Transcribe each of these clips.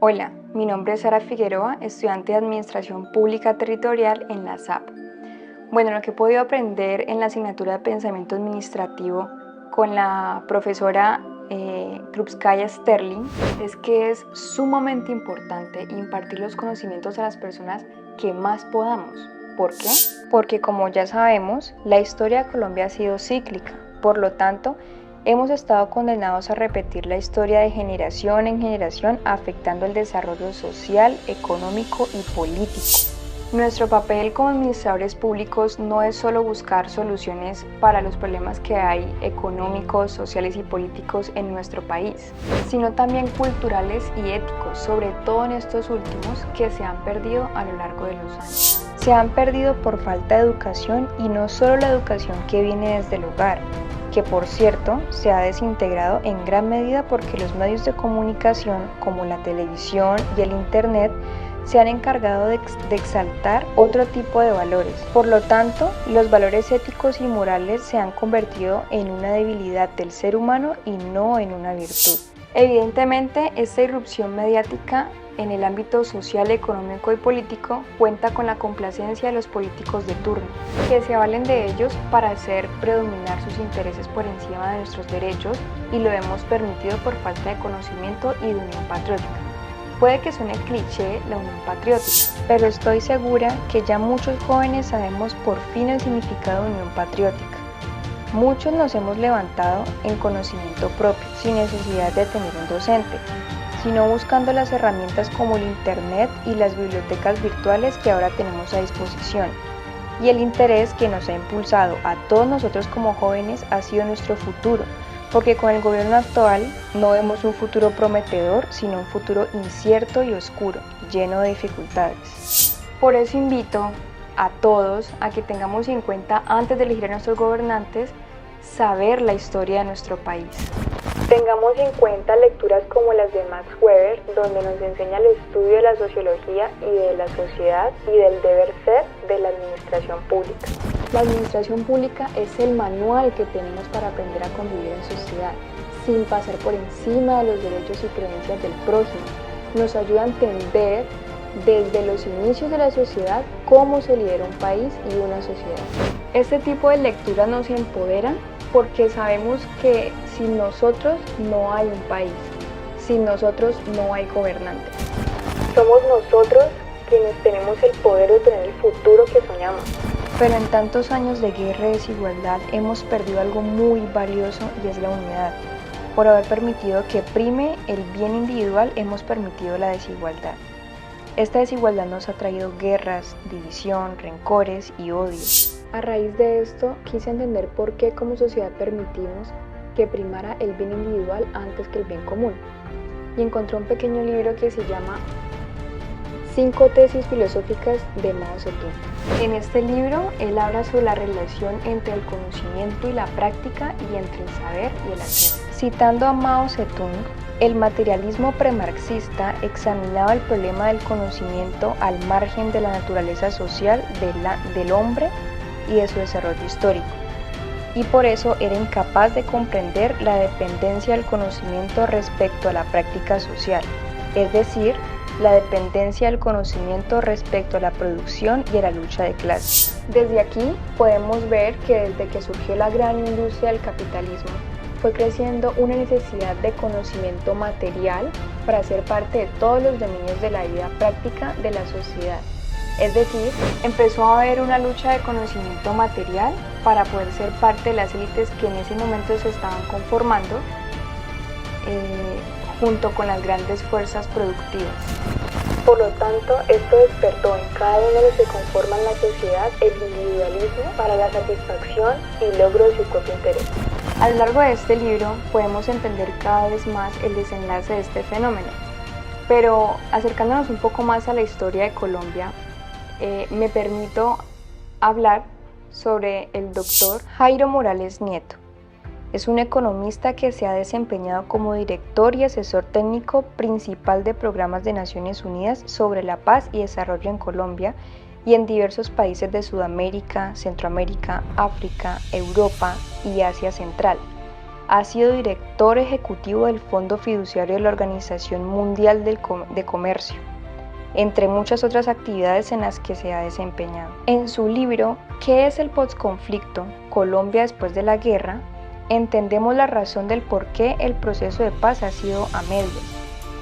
Hola, mi nombre es Sara Figueroa, estudiante de Administración Pública Territorial en la SAP. Bueno, lo que he podido aprender en la asignatura de Pensamiento Administrativo con la profesora Krupskaya Sterling es que es sumamente importante impartir los conocimientos a las personas que más podamos. ¿Por qué? Porque como ya sabemos, la historia de Colombia ha sido cíclica, por lo tanto, hemos estado condenados a repetir la historia de generación en generación, afectando el desarrollo social, económico y político. Nuestro papel como administradores públicos no es solo buscar soluciones para los problemas que hay económicos, sociales y políticos en nuestro país, sino también culturales y éticos, sobre todo en estos últimos que se han perdido a lo largo de los años. Se han perdido por falta de educación y no solo la educación que viene desde el hogar, que por cierto se ha desintegrado en gran medida porque los medios de comunicación como la televisión y el internet se han encargado de exaltar otro tipo de valores. Por lo tanto, los valores éticos y morales se han convertido en una debilidad del ser humano y no en una virtud. Evidentemente, esta irrupción mediática en el ámbito social, económico y político cuenta con la complacencia de los políticos de turno, que se avalen de ellos para hacer predominar sus intereses por encima de nuestros derechos, y lo hemos permitido por falta de conocimiento y de unión patriótica. Puede que suene cliché la unión patriótica, pero estoy segura que ya muchos jóvenes sabemos por fin el significado de unión patriótica. Muchos nos hemos levantado en conocimiento propio, sin necesidad de tener un docente, sino buscando las herramientas como el internet y las bibliotecas virtuales que ahora tenemos a disposición. Y el interés que nos ha impulsado a todos nosotros como jóvenes ha sido nuestro futuro, porque con el gobierno actual no vemos un futuro prometedor, sino un futuro incierto y oscuro, lleno de dificultades. Por eso invito a todos a que tengamos en cuenta, antes de elegir a nuestros gobernantes, saber la historia de nuestro país. Tengamos en cuenta lecturas como las de Max Weber, donde nos enseña el estudio de la sociología y de la sociedad y del deber ser de la administración pública. La administración pública es el manual que tenemos para aprender a convivir en sociedad, sin pasar por encima de los derechos y creencias del prójimo. Nos ayuda a entender desde los inicios de la sociedad cómo se lidera un país y una sociedad. Este tipo de lecturas nos empoderan porque sabemos que sin nosotros no hay un país, sin nosotros no hay gobernantes. Somos nosotros quienes tenemos el poder de tener el futuro que soñamos. Pero en tantos años de guerra y desigualdad hemos perdido algo muy valioso, y es la unidad. Por haber permitido que prime el bien individual, hemos permitido la desigualdad. Esta desigualdad nos ha traído guerras, división, rencores y odio. A raíz de esto, quise entender por qué como sociedad permitimos que primara el bien individual antes que el bien común. Y encontré un pequeño libro que se llama 5 tesis filosóficas de Mao Zedong. En este libro, él habla sobre la relación entre el conocimiento y la práctica y entre el saber y el hacer. Citando a Mao Zedong, el materialismo premarxista examinaba el problema del conocimiento al margen de la naturaleza social del hombre y de su desarrollo histórico, y por eso era incapaz de comprender la dependencia del conocimiento respecto a la práctica social, es decir, la dependencia del conocimiento respecto a la producción y a la lucha de clases. Desde aquí podemos ver que desde que surgió la gran industria del capitalismo, fue creciendo una necesidad de conocimiento material para ser parte de todos los dominios de la vida práctica de la sociedad. Es decir, empezó a haber una lucha de conocimiento material para poder ser parte de las élites que en ese momento se estaban conformando junto con las grandes fuerzas productivas. Por lo tanto, esto despertó en cada uno de los que conforman la sociedad el individualismo para la satisfacción y logro de su propio interés. A lo largo de este libro podemos entender cada vez más el desenlace de este fenómeno, pero acercándonos un poco más a la historia de Colombia, me permito hablar sobre el doctor Jairo Morales Nieto. Es un economista que se ha desempeñado como director y asesor técnico principal de programas de Naciones Unidas sobre la paz y desarrollo en Colombia y en diversos países de Sudamérica, Centroamérica, África, Europa y Asia Central. ha sido director ejecutivo del Fondo Fiduciario de la Organización Mundial de Comercio, entre muchas otras actividades en las que se ha desempeñado. En su libro ¿Qué es el posconflicto? Colombia después de la guerra?, entendemos la razón del por qué el proceso de paz ha sido a medias.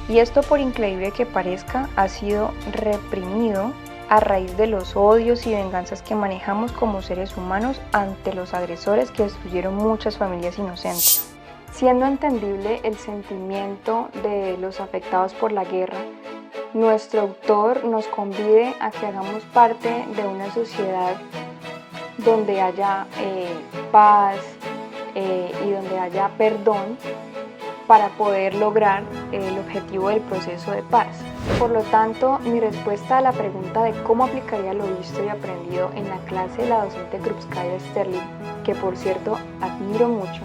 Y esto, por increíble que parezca, ha sido reprimido a raíz de los odios y venganzas que manejamos como seres humanos ante los agresores que destruyeron muchas familias inocentes. Siendo entendible el sentimiento de los afectados por la guerra, nuestro autor nos convide a que hagamos parte de una sociedad donde haya paz y donde haya perdón para poder lograr el objetivo del proceso de paz. Por lo tanto, mi respuesta a la pregunta de cómo aplicaría lo visto y aprendido en la clase de la docente Krupskaya Sterling, que por cierto admiro mucho,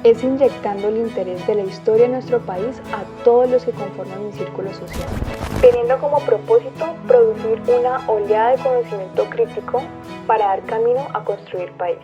es inyectando el interés de la historia de nuestro país a todos los que conforman mi círculo social, teniendo como propósito producir una oleada de conocimiento crítico para dar camino a construir país.